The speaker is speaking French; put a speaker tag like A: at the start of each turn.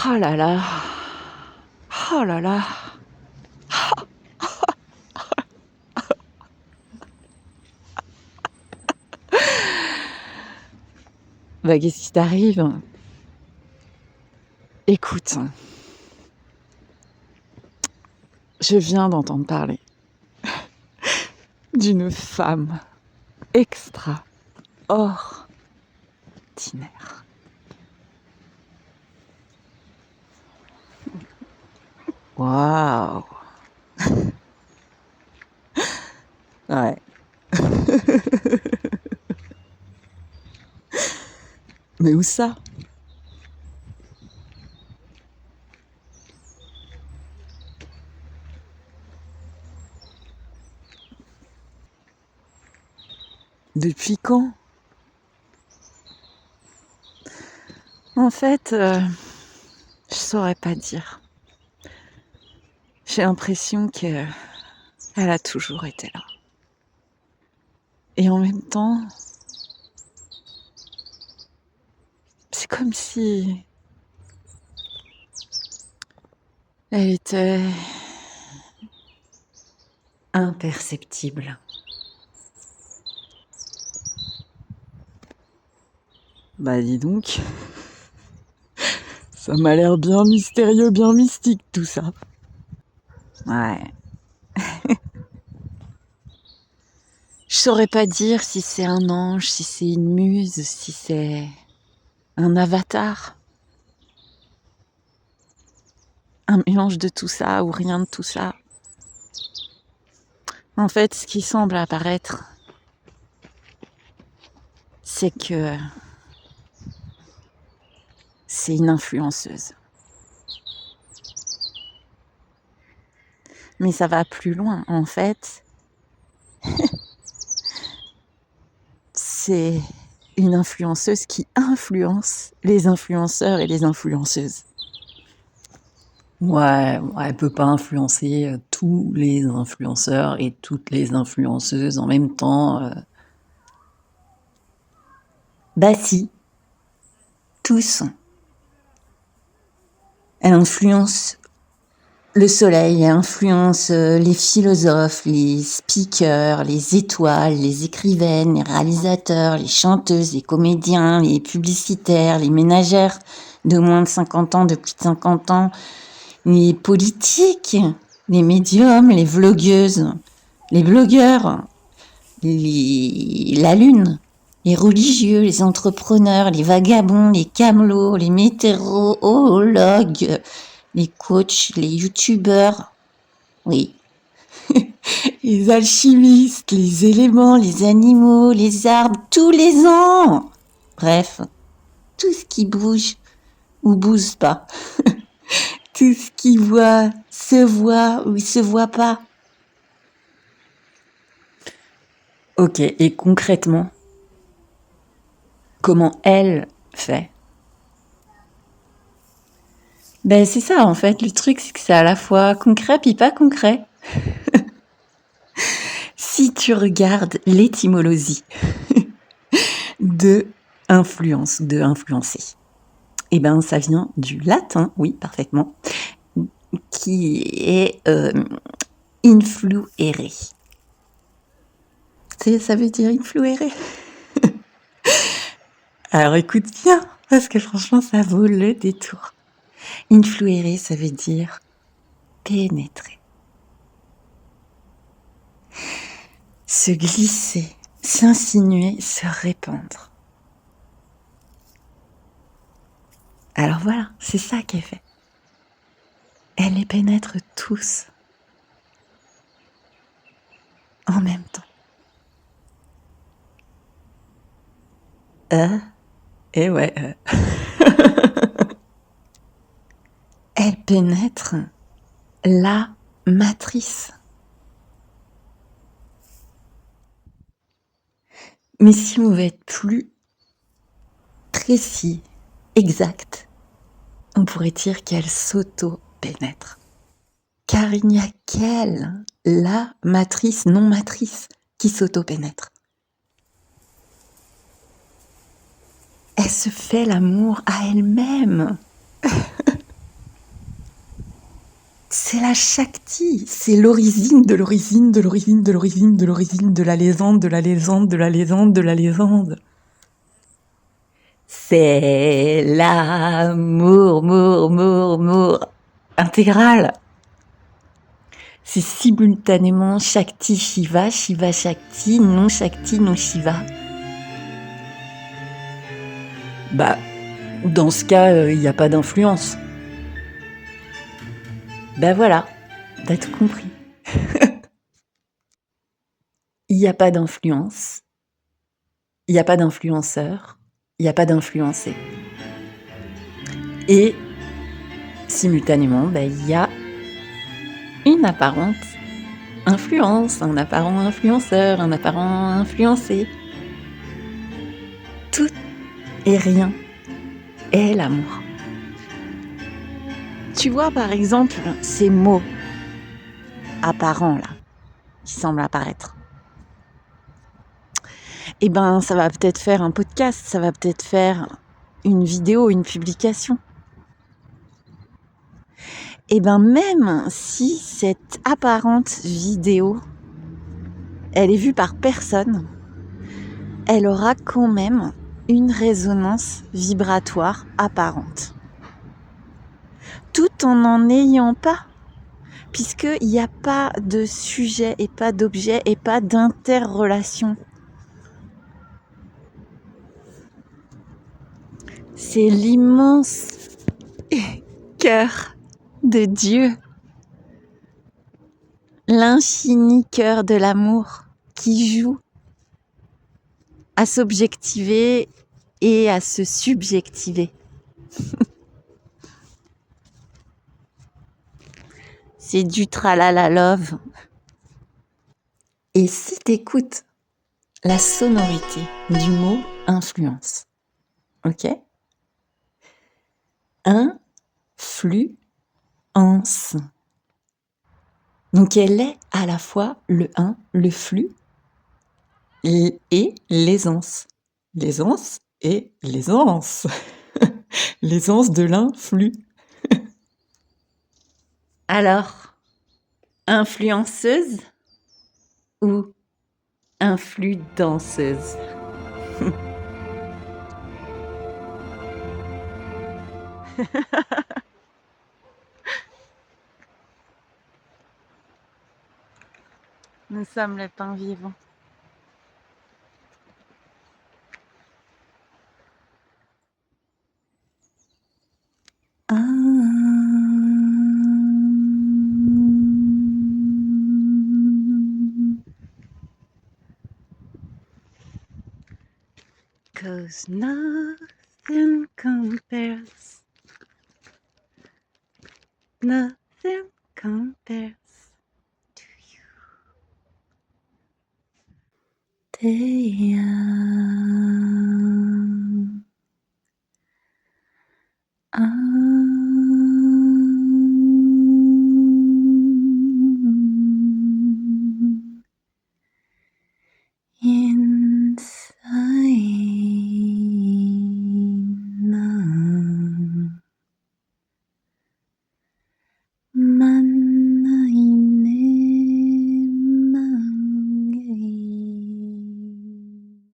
A: Oh là là. Oh là là. Bah, qu'est-ce qui t'arrive? Écoute, je viens d'entendre parler d'une femme extraordinaire. Waouh! Ouais. Mais où ça? Depuis quand? En fait, je saurais pas dire. J'ai l'impression qu'elle a toujours été là. Et en même temps, c'est comme si elle était imperceptible. Bah dis donc, ça m'a l'air bien mystérieux, bien mystique tout ça. Ouais. Je saurais pas dire si c'est un ange, si c'est une muse, si c'est un avatar. Un mélange de tout ça ou rien de tout ça. En fait, ce qui semble apparaître, c'est que c'est une influenceuse. Mais ça va plus loin. En fait, c'est une influenceuse qui influence les influenceurs et les influenceuses. Ouais, elle peut pas influencer tous les influenceurs et toutes les influenceuses en même temps. Bah si, tous. Elle influence le soleil, elle influence les philosophes, les speakers, les étoiles, les écrivaines, les réalisateurs, les chanteuses, les comédiens, les publicitaires, les ménagères de moins de 50 ans, de plus de 50 ans, les politiques, les médiums, les vlogueuses, les blogueurs, la lune, les religieux, les entrepreneurs, les vagabonds, les camelots, les météorologues, les coachs, les youtubeurs, oui, les alchimistes, les éléments, les animaux, les arbres, tous les ans. Bref, tout ce qui bouge ou bouge pas. Tout ce qui se voit ou se voit pas. Ok, et concrètement, comment elle fait? Ben c'est ça en fait, le truc c'est que c'est à la fois concret puis pas concret. Si tu regardes l'étymologie de influence, de influencer, eh ben ça vient du latin, oui parfaitement, qui est influere. Ça veut dire influere. Alors écoute bien, parce que franchement ça vaut le détour. Influere, ça veut dire pénétrer. Se glisser, s'insinuer, se répandre. Alors voilà, c'est ça qu'elle fait. Elle les pénètre tous en même temps. Et ouais. Elle pénètre la matrice. Mais si on veut être plus précis, exact, on pourrait dire qu'elle s'auto-pénètre. Car il n'y a qu'elle, la matrice, non matrice, qui s'auto-pénètre. Elle se fait l'amour à elle-même. c'est la Shakti, c'est l'origine de l'origine de l'origine de l'origine de l'origine de la légende, de la légende, de la légende, de la légende. C'est l'amour, mour intégral. C'est simultanément Shakti Shiva, Shiva Shakti, non Shakti, non Shiva. Bah, dans ce cas, il n'y a pas d'influence. Bah voilà, t'as tout compris. Il n'y a pas d'influence, il n'y a pas d'influenceur, il n'y a pas d'influencé. Et simultanément, bah, il y a une apparente influence, un apparent influenceur, un apparent influencé. Tout et rien est l'amour. Tu vois par exemple ces mots apparents là, qui semblent apparaître. Eh ben ça va peut-être faire un podcast, ça va peut-être faire une vidéo, une publication. Et ben même si cette apparente vidéo, elle est vue par personne, elle aura quand même une résonance vibratoire apparente. Tout en n'en ayant pas, puisqu'il n'y a pas de sujet et pas d'objet et pas d'interrelation. C'est l'immense cœur de Dieu, l'infini cœur de l'amour qui joue à s'objectiver et à se subjectiver. C'est du tralala love. Et si t'écoutes la sonorité du mot influence, ok? Influence. Donc elle est à la fois le le flux et l'aisance. L'aisance et l'aisance. L'aisance de l'influx. Alors, influenceuse ou influenceuse? Nous sommes le pain vivant. Cause nothing compares. Nothing compares to you. Te amo.